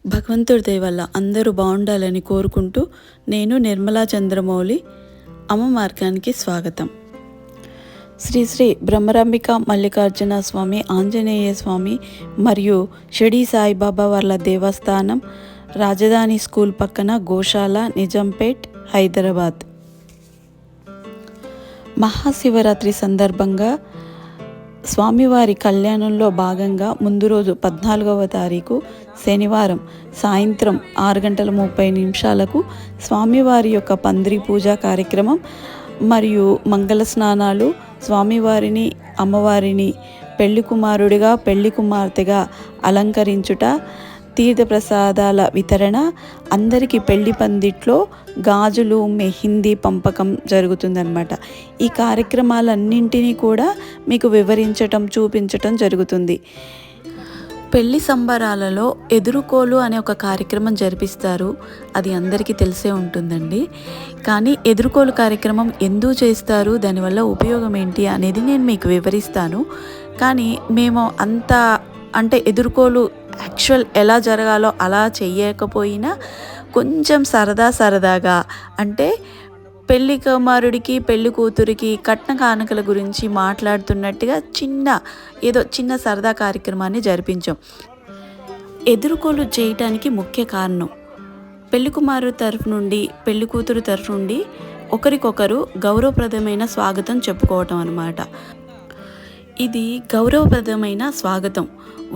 భగవంతుడి దయ వల్ల అందరూ బాగుండాలని కోరుకుంటూ నేను నిర్మలా చంద్రమౌళి అమ్మ మార్గానికి స్వాగతం. శ్రీ శ్రీ బ్రహ్మరంబిక మల్లికార్జున స్వామి ఆంజనేయ స్వామి మరియు షిరిడి సాయిబాబా వాళ్ళ దేవస్థానం, రాజధాని స్కూల్ పక్కన గోశాల, నిజాంపేట్, హైదరాబాద్. మహాశివరాత్రి సందర్భంగా స్వామివారి కళ్యాణంలో భాగంగా ముందు రోజు 14వ తారీఖు శనివారం సాయంత్రం 6:30 స్వామివారి యొక్క పందిరి పూజ కార్యక్రమం మరియు మంగళ స్నానాలు, స్వామివారిని అమ్మవారిని పెళ్లి కుమారుడిగా పెళ్లి కుమార్తెగా అలంకరించుట, తీర్థప్రసాదాల వితరణ, అందరికీ పెళ్లి పందిట్లో గాజులు, మెహిందీ పంపకం జరుగుతుందన్నమాట. ఈ కార్యక్రమాలన్నింటినీ కూడా మీకు వివరించటం, చూపించటం జరుగుతుంది. పెళ్లి సంబరాలలో ఎదురుకోలు అనే ఒక కార్యక్రమం జరిపిస్తారు. అది అందరికీ తెలిసే ఉంటుందండి. కానీ ఎదురుకోలు కార్యక్రమం ఎందుకు చేస్తారు, దానివల్ల ఉపయోగం ఏంటి అనేది నేను మీకు వివరిస్తాను. కానీ మేము అంటే ఎదురుకోలు యాక్చువల్ ఎలా జరగాలో అలా చెయ్యకపోయినా కొంచెం సరదాగా, అంటే పెళ్లి కుమారుడికి పెళ్లి కూతురికి కట్న కానుకల గురించి మాట్లాడుతున్నట్టుగా చిన్న సరదా కార్యక్రమాన్ని జరిపించాం. ఎదురుకోలు చేయటానికి ముఖ్య కారణం, పెళ్లి కుమారుడు తరఫు నుండి పెళ్లి కూతురు తరఫు నుండి ఒకరికొకరు గౌరవప్రదమైన స్వాగతం చెప్పుకోవటం అన్నమాట. ఇది గౌరవప్రదమైన స్వాగతం.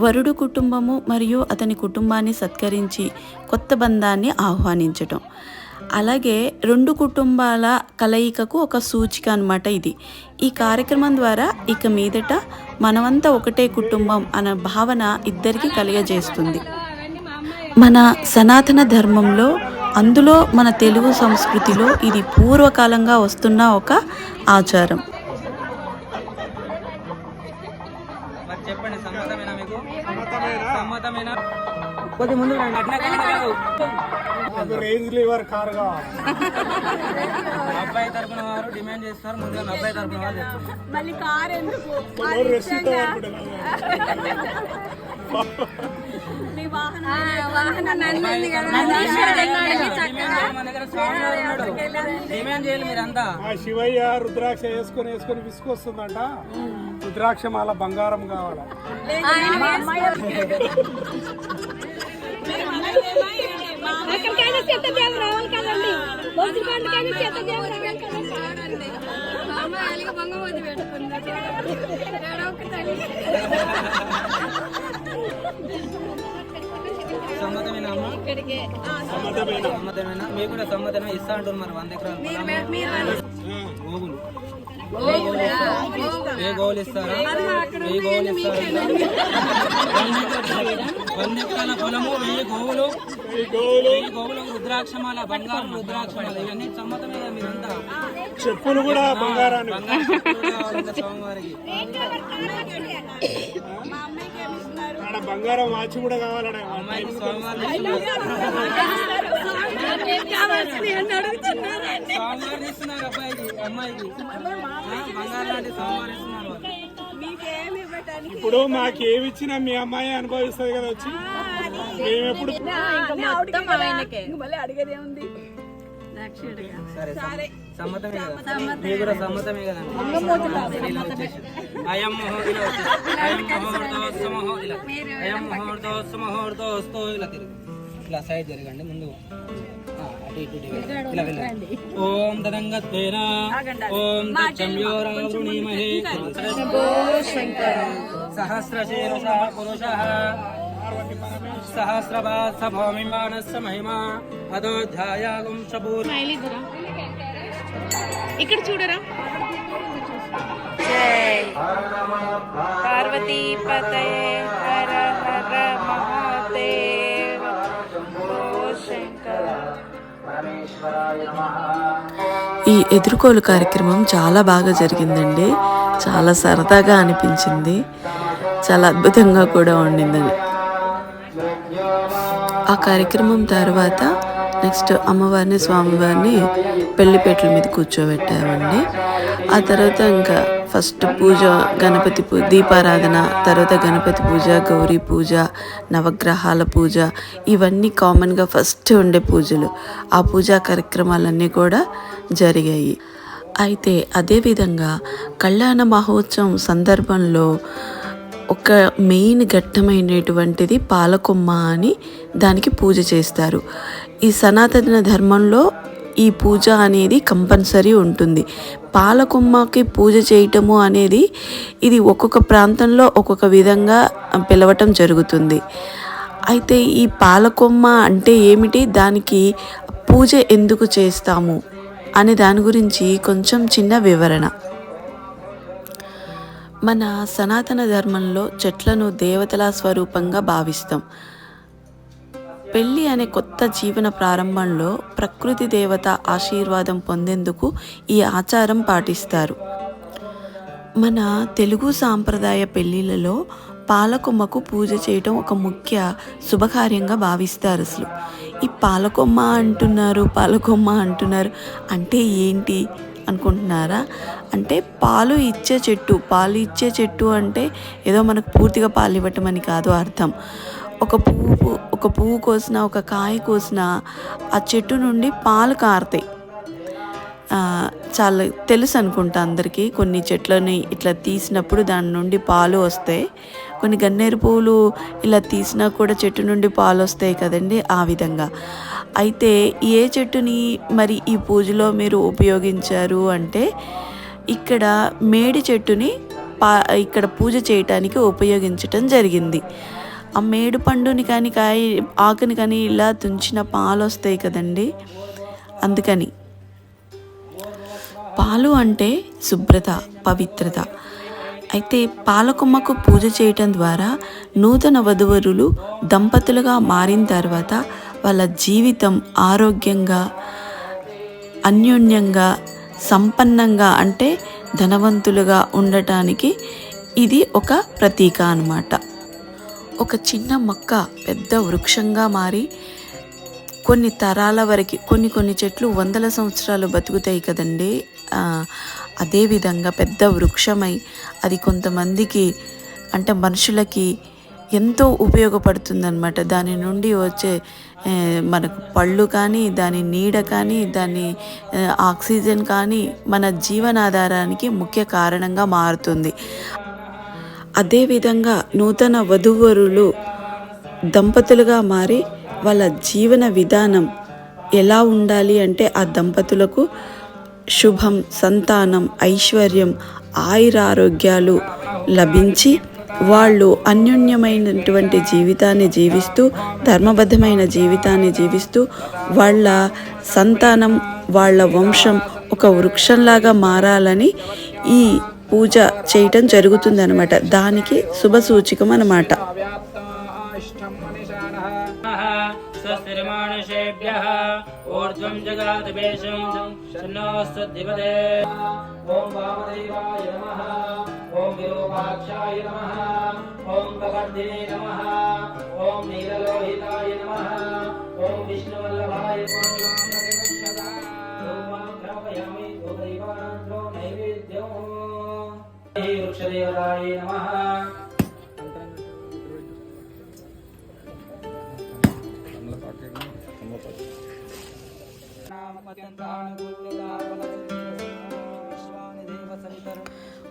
వరుడు కుటుంబము మరియు అతని కుటుంబాన్ని సత్కరించి కొత్త బంధాన్ని ఆహ్వానించటం. అలాగే రెండు కుటుంబాల కలయికకు ఒక సూచిక అన్నమాట ఇది. ఈ కార్యక్రమం ద్వారా ఇక మీదట మనమంతా ఒకటే కుటుంబం అన్న భావన ఇద్దరికీ కలిగజేస్తుంది. మన సనాతన ధర్మంలో, అందులో మన తెలుగు సంస్కృతిలో ఇది పూర్వకాలంగా వస్తున్న ఒక ఆచారం. చెప్పండి, సమ్మతమేనా మీకు? సమ్మతమేనా? కొద్ది ముందు అబ్బాయి తరపున వారు డిమాండ్ చేస్తారు, ముందుగా అబ్బాయి తరపున వారు చెప్తున్నారు. మళ్ళీ కారు ఎందుకు? డిమాండ్ చేయాలి మీరంతా. శివయ్య రుద్రాక్ష వేసుకొని విసుకొస్తుందంట. రుద్రాక్ష మాల బంగారం కావాలా? సమ్మతమేనా అమ్మ? సమ్మతమేనా? మీకు కూడా సమ్మతమే ఇస్తా అంటున్నారు. 100 ఎకరాలు గోగులు. ఏ గోవులు ఇస్తారా? ఏ గోవులు ఇస్తారు? 100 ఎకరాల పొలము, 1000 గోవులు, 1000 గోవులు, రుద్రాక్షమాల, బంగారం రుద్రాక్షమాల, ఇవన్నీ సమ్మతమే కదా మీరంతా? చెప్పులు కూడా బంగారాన్ని. స్వామివారికి బంగారం వాచి కూడా కావాలనే అమ్మాయికి స్వామివారిని ఇస్తున్నారు. అబ్బాయికి అమ్మాయికి బంగారం లాంటి స్వామివారు ఇస్తున్నారు. ఇప్పుడు మాకేమిచ్చినా మీ అమ్మాయి అనుభవిస్తుంది కదా వచ్చి. మేము ఎప్పుడు అడిగేదే ఉంది. సరే, సమ్మతమే కదా? మీకు కూడా సమ్మతమే కదండి? అయం ముహూర్తోస్తు ఇలా తిరిగి ఇలా సైడ్ జరగండి. ముందు అటు ఇటు ఇలా వెళ్ళండి. ఓం తదంగత్వేన ఓం తచ్చంయోరావృణీమహే సహస్రశీర్షః పురుషః సహస్రపాత్స భౌమిమానస్య మహిమా అదోధ్యాయాగం శపూర్. ఇక్కడ చూడరా. జై పార్వతీ పతయే హర హర మహాదేవ శంకర. ఈ ఎదురుకోలు కార్యక్రమం చాలా బాగా జరిగిందండి. చాలా సరదాగా అనిపించింది, చాలా అద్భుతంగా కూడా ఉండిందని. ఆ కార్యక్రమం తర్వాత నెక్స్ట్ అమ్మవారిని, స్వామివారిని పెళ్లిపేటల మీద కూర్చోబెట్టామండి. ఆ తర్వాత ఇంకా ఫస్ట్ పూజ గణపతి దీపారాధన, తర్వాత గణపతి పూజ, గౌరీ పూజ, నవగ్రహాల పూజ, ఇవన్నీ కామన్గా ఫస్ట్ ఉండే పూజలు. ఆ పూజా కార్యక్రమాలన్నీ కూడా జరిగాయి. అయితే అదేవిధంగా కళ్యాణ మహోత్సవం సందర్భంలో ఒక మెయిన్ ఘట్టమైనటువంటిది పాలకొమ్మ అని దానికి పూజ చేస్తారు. ఈ సనాతన ధర్మంలో ఈ పూజ అనేది కంపల్సరీ ఉంటుంది. పాలకొమ్మకి పూజ చేయటము అనేది ఇది ఒక్కొక్క ప్రాంతంలో ఒక్కొక్క విధంగా పిలవటం జరుగుతుంది. అయితే ఈ పాలకొమ్మ అంటే ఏమిటి, దానికి పూజ ఎందుకు చేస్తాము అనే దాని గురించి కొంచెం చిన్న వివరణ. మన సనాతన ధర్మంలో చెట్లను దేవతల స్వరూపంగా భావిస్తాం. పెళ్ళి అనే కొత్త జీవన ప్రారంభంలో ప్రకృతి దేవత ఆశీర్వాదం పొందేందుకు ఈ ఆచారం పాటిస్తారు. మన తెలుగు సాంప్రదాయ పెళ్ళిళ్ళలో పాలకొమ్మకు పూజ చేయటం ఒక ముఖ్య శుభకార్యంగా భావిస్తారు. అసలు ఈ పాలకొమ్మ అంటున్నారు అంటే ఏంటి అనుకుంటున్నారా? అంటే పాలు ఇచ్చే చెట్టు అంటే ఏదో మనకు పూర్తిగా పాలు ఇవ్వటం అని కాదు అర్థం. ఒక పువ్వు కోసినా, ఒక కాయ కోసినా ఆ చెట్టు నుండి పాలు కారుతాయి. చాలా తెలుసు అనుకుంటా అందరికీ. కొన్ని చెట్లని ఇట్లా తీసినప్పుడు దాని నుండి పాలు వస్తాయి. కొన్ని గన్నేరు పువ్వులు ఇలా తీసినా కూడా చెట్టు నుండి పాలు వస్తాయి కదండి, ఆ విధంగా. అయితే ఏ చెట్టుని మరి ఈ పూజలో మీరు ఉపయోగించారు అంటే ఇక్కడ మేడి చెట్టుని ఇక్కడ పూజ చేయటానికి ఉపయోగించటం జరిగింది. ఆ మేడు పండుని కానీ ఆకుని కానీ ఇలా తుంచిన పాలు వస్తాయి కదండి, అందుకని. పాలు అంటే శుభ్రత, పవిత్రత. అయితే పాలకొమ్మకు పూజ చేయటం ద్వారా నూతన వధూవరులు దంపతులుగా మారిన తర్వాత వాళ్ళ జీవితం ఆరోగ్యంగా, అన్యోన్యంగా, సంపన్నంగా అంటే ధనవంతులుగా ఉండటానికి ఇది ఒక ప్రతీక అన్నమాట. ఒక చిన్న మొక్క పెద్ద వృక్షంగా మారి కొన్ని తరాల వరకు కొన్ని చెట్లు 100 సంవత్సరాలు బతుకుతాయి కదండి. అదేవిధంగా పెద్ద వృక్షమై అది కొంతమందికి అంటే మనుషులకి ఎంతో ఉపయోగపడుతుందన్నమాట. దాని నుండి వచ్చే మనకు పళ్ళు కానీ, దాని నీడ కానీ, దాని ఆక్సిజన్ కానీ మన జీవనాధారానికి ముఖ్య కారణంగా మారుతుంది. అదేవిధంగా నూతన వధూవరులు దంపతులుగా మారి వాళ్ళ జీవన విధానం ఎలా ఉండాలి అంటే ఆ దంపతులకు శుభం, సంతానం, ఐశ్వర్యం, ఆయురారోగ్యాలు లభించి వాళ్ళు అన్యోన్యమైనటువంటి జీవితాన్ని జీవిస్తూ, ధర్మబద్ధమైన జీవితాన్ని జీవిస్తూ వాళ్ళ సంతానం, వాళ్ళ వంశం ఒక వృక్షంలాగా మారాలని ఈ పూజ చేయటం జరుగుతుందన్నమాట. దానికి శుభ సూచకం అన్నమాట. స్వస్తిర్మానుషేభ్యః ఊర్ధ్వం జగాదపేషం శన్నోస్తద్ధిపదే. ఓం వామదేవాయ నమః, ఓం విరూపాక్షాయ నమః, ఓం కవర్ధినే నమః, ఓం నీలలోహితాయ నమః, ఓం విష్ణువల్లభాయ నైవేద్యం. వృక్షదేవతాయ నమః.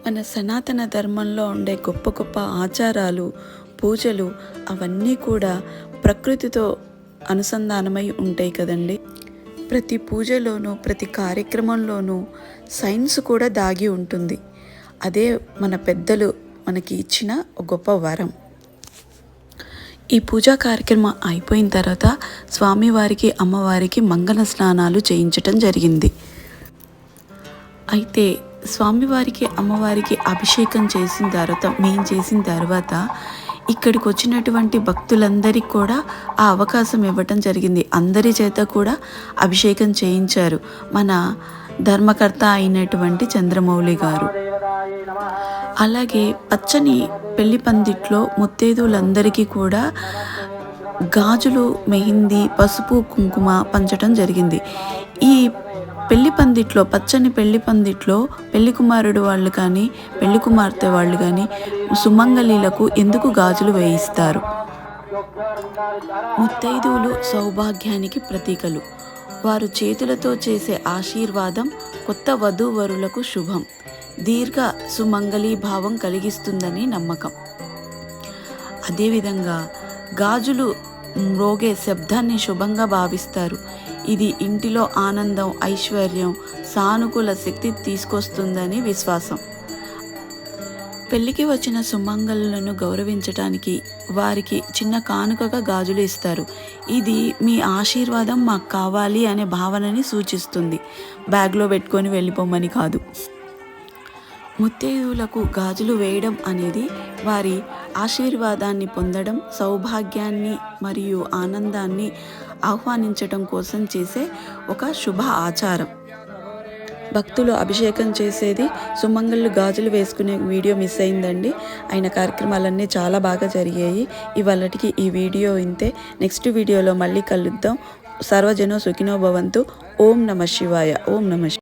మన సనాతన ధర్మంలో ఉండే గొప్ప గొప్ప ఆచారాలు, పూజలు అవన్నీ కూడా ప్రకృతితో అనుసంధానమై ఉంటాయి కదండి. ప్రతి పూజలోనూ, ప్రతి కార్యక్రమంలోనూ సైన్స్ కూడా దాగి ఉంటుంది. అదే మన పెద్దలు మనకి ఇచ్చిన ఒక గొప్ప వరం. ఈ పూజా కార్యక్రమం అయిపోయిన తర్వాత స్వామివారికి, అమ్మవారికి మంగళ స్నానాలు చేయించటం జరిగింది. అయితే స్వామివారికి, అమ్మవారికి అభిషేకం చేసిన తర్వాత ఇక్కడికి వచ్చినటువంటి భక్తులందరికీ కూడా ఆ అవకాశం ఇవ్వటం జరిగింది. అందరి చేత కూడా అభిషేకం చేయించారు మన ధర్మకర్త అయినటువంటి చంద్రమౌళి గారు. అలాగే పచ్చని పెళ్లి పందిట్లో ముత్తైదువులందరికీ కూడా గాజులు, మెహిందీ, పసుపు, కుంకుమ పంచటం జరిగింది. ఈ పెళ్లి పందిట్లో, పచ్చని పెళ్లి పందిట్లో పెళ్లి కుమారుడు వాళ్ళు కానీ పెళ్లి కుమార్తె వాళ్ళు కానీ సుమంగళీలకు ఎందుకు గాజులు వేయిస్తారు? ముత్తైదువులు సౌభాగ్యానికి ప్రతీకలు. వారు చేతులతో చేసే ఆశీర్వాదం కొత్త వధూవరులకు శుభం, దీర్ఘ సుమంగళీభావం కలిగిస్తుందని నమ్మకం. అదేవిధంగా గాజులు మ్రోగే శబ్దాన్ని శుభంగా భావిస్తారు. ఇది ఇంటిలో ఆనందం, ఐశ్వర్యం, సానుకూల శక్తి తీసుకొస్తుందని విశ్వాసం. పెళ్లికి వచ్చిన సుమంగళులను గౌరవించటానికి వారికి చిన్న కానుకగా గాజులు ఇస్తారు. ఇది మీ ఆశీర్వాదం మాకు కావాలి అనే భావనని సూచిస్తుంది, బ్యాగ్లో పెట్టుకొని వెళ్ళిపోమని కాదు. ముత్తైదువులకు గాజులు వేయడం అనేది వారి ఆశీర్వాదాన్ని పొందడం, సౌభాగ్యాన్ని మరియు ఆనందాన్ని ఆహ్వానించడం కోసం చేసే ఒక శుభ ఆచారం. భక్తులు అభిషేకం చేసేది, సుమంగళ్ళు గాజులు వేసుకునే వీడియో మిస్ అయిందండి. అయిన కార్యక్రమాలన్నీ చాలా బాగా జరిగాయి. ఇవాళకి ఈ వీడియో ఇంతే. నెక్స్ట్ వీడియోలో మళ్ళీ కలుద్దాం. సర్వజనో సుఖినో భవంతు. ఓం నమః శివాయ. ఓం నమః.